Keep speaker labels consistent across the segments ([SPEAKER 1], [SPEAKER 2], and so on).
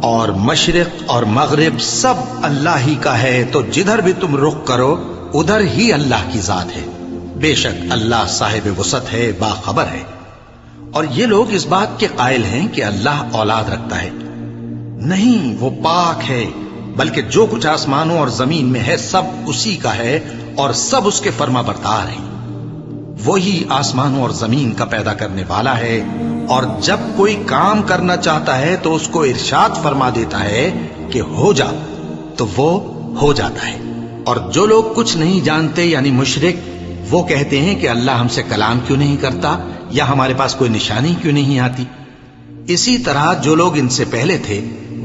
[SPEAKER 1] اور مشرق اور مغرب سب اللہ ہی کا ہے، تو جدھر بھی تم رخ کرو ادھر ہی اللہ کی ذات ہے۔ بے شک اللہ صاحب وسعت ہے، باخبر ہے۔ اور یہ لوگ اس بات کے قائل ہیں کہ اللہ اولاد رکھتا ہے۔ نہیں، وہ پاک ہے، بلکہ جو کچھ آسمانوں اور زمین میں ہے سب اسی کا ہے اور سب اس کے فرما بردار ہیں۔ وہی آسمانوں اور زمین کا پیدا کرنے والا ہے، اور جب کوئی کام کرنا چاہتا ہے تو اس کو ارشاد فرما دیتا ہے کہ ہو جا، تو وہ ہو جاتا ہے۔ اور جو لوگ کچھ نہیں جانتے یعنی مشرک، وہ کہتے ہیں کہ اللہ ہم سے کلام کیوں نہیں کرتا، یا ہمارے پاس کوئی نشانی کیوں نہیں آتی۔ اسی طرح جو لوگ ان سے پہلے تھے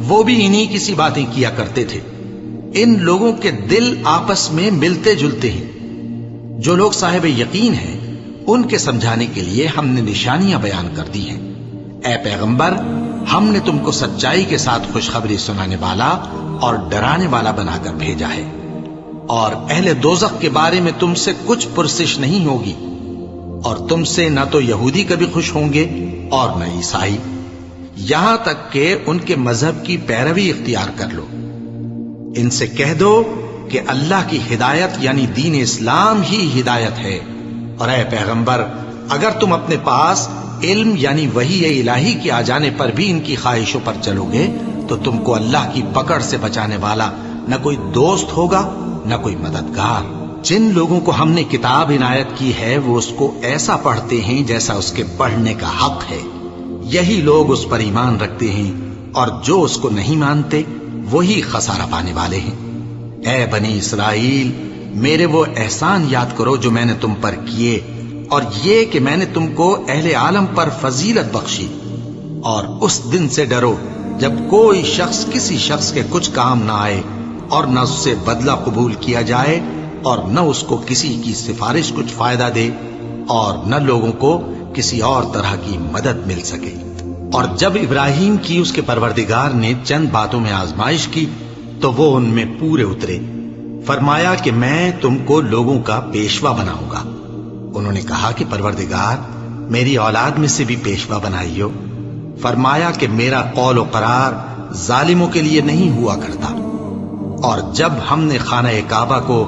[SPEAKER 1] وہ بھی انہی کسی باتیں کیا کرتے تھے۔ ان لوگوں کے دل آپس میں ملتے جلتے ہیں۔ جو لوگ صاحب یقین ہیں ان کے سمجھانے کے لیے ہم نے نشانیاں بیان کر دی ہیں۔ اے پیغمبر، ہم نے تم کو سچائی کے ساتھ خوشخبری سنانے والا اور ڈرانے والا بنا کر بھیجا ہے، اور اہل دوزخ کے بارے میں تم سے کچھ پرسش نہیں ہوگی، اور تم سے نہ تو یہودی کبھی خوش ہوں گے اور نہ عیسائی، یہاں تک کہ ان کے مذہب کی پیروی اختیار کر لو۔ ان سے کہہ دو کہ اللہ کی ہدایت یعنی دین اسلام ہی ہدایت ہے، اور اے پیغمبر، اگر تم اپنے پاس علم یعنی وحی الہی کے آ جانے پر بھی ان کی خواہشوں پر چلو گے تو تم کو اللہ کی پکڑ سے بچانے والا نہ کوئی دوست ہوگا نہ کوئی مددگار۔ جن لوگوں کو ہم نے کتاب عنایت کی ہے وہ اس کو ایسا پڑھتے ہیں جیسا اس کے پڑھنے کا حق ہے، یہی لوگ اس پر ایمان رکھتے ہیں، اور جو اس کو نہیں مانتے وہی خسارہ پانے والے ہیں۔ اے بنی اسرائیل، میرے وہ احسان یاد کرو جو میں نے تم پر کیے، اور یہ کہ میں نے تم کو اہل عالم پر فضیلت بخشی، اور اس دن سے ڈرو جب کوئی شخص کسی شخص کے کچھ کام نہ آئے، اور نہ اس سے بدلہ قبول کیا جائے، اور نہ اس کو کسی کی سفارش کچھ فائدہ دے، اور نہ لوگوں کو کسی اور طرح کی مدد مل سکے۔ اور جب ابراہیم کی اس کے پروردگار نے چند باتوں میں آزمائش کی تو وہ ان میں پورے اترے۔ فرمایا کہ میں تم کو لوگوں کا پیشوا بناؤں گا۔ انہوں نے کہا کہ پروردگار، میری اولاد میں سے بھی پیشوا بنائیو۔ فرمایا کہ میرا قول و قرار ظالموں کے لیے نہیں ہوا کرتا۔ اور جب ہم نے خانہ کعبہ کو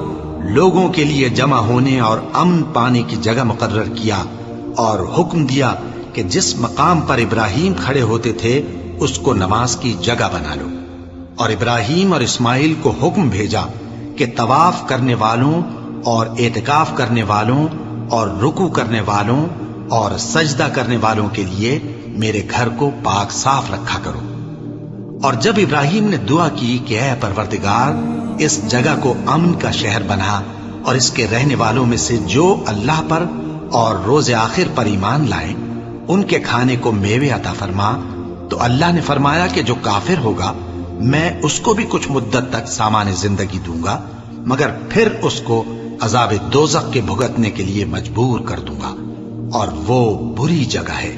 [SPEAKER 1] لوگوں کے لیے جمع ہونے اور امن پانے کی جگہ مقرر کیا، اور حکم دیا کہ جس مقام پر ابراہیم کھڑے ہوتے تھے اس کو نماز کی جگہ بنا لو، اور ابراہیم اور اسماعیل کو حکم بھیجا کہ طواف کرنے والوں اور اعتکاف کرنے والوں اور رکوع کرنے والوں اور سجدہ کرنے والوں کے لیے میرے گھر کو پاک صاف رکھا کرو۔ اور جب ابراہیم نے دعا کی کہ اے پروردگار، اس جگہ کو امن کا شہر بنا، اور اس کے رہنے والوں میں سے جو اللہ پر اور روز آخر پر ایمان لائیں ان کے کھانے کو میوے عطا فرما، تو اللہ نے فرمایا کہ جو کافر ہوگا میں اس کو بھی کچھ مدت تک سامان زندگی دوں گا، مگر پھر اس کو عذاب دوزخ کے بھگتنے کے لیے مجبور کر دوں گا، اور وہ بری جگہ ہے۔